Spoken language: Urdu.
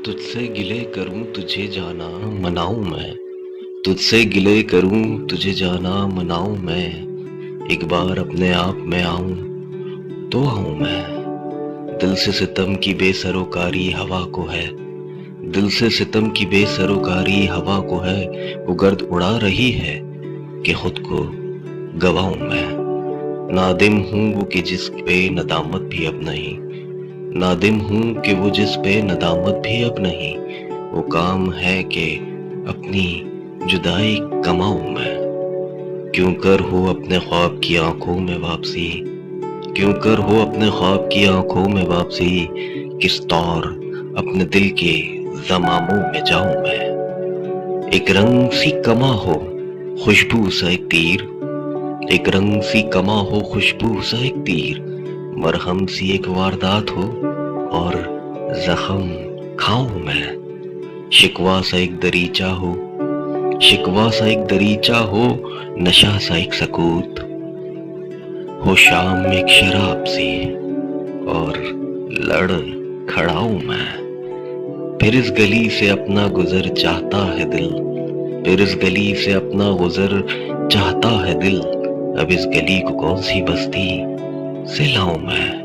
تجھ سے گلے کروں تجھے جانا مناؤں میں، تجھ سے گلے کروں تجھے جانا مناؤں میں، ایک بار اپنے آپ میں آؤں تو آؤں میں۔ دل سے ستم کی بے سروکاری ہوا کو ہے، دل سے ستم کی بے سروکاری ہوا کو ہے، وہ گرد اڑا رہی ہے کہ خود کو گواؤں میں۔ نادم ہوں وہ کہ جس پہ ندامت بھی اب نہیں، نادم ہوں کہ وہ جس پہ ندامت بھی اب نہیں، وہ کام ہے کہ اپنی جدائی کماؤں میں۔ کیوں کر ہو اپنے خواب کی آنکھوں میں واپسی، کیوں کر ہو اپنے خواب کی آنکھوں میں واپسی، کس طور اپنے دل کے زماموں میں جاؤں میں۔ ایک رنگ سی کما ہو خوشبو سا ایک تیر، ایک رنگ سی کما ہو خوشبو سا ایک تیر، مرہم سی ایک واردات ہو اور زخم کھاؤں میں۔ شکوہ سا ایک دریچہ ہو، شکوہ سا ایک دریچہ ہو، نشہ سا ایک سکوت ہو، شام میں ایک شراب سی اور لڑ کھڑاؤں میں۔ پھر اس گلی سے اپنا گزر چاہتا ہے دل، پھر اس گلی سے اپنا گزر چاہتا ہے دل، اب اس گلی کو کون سی بستی سے لاؤں میں۔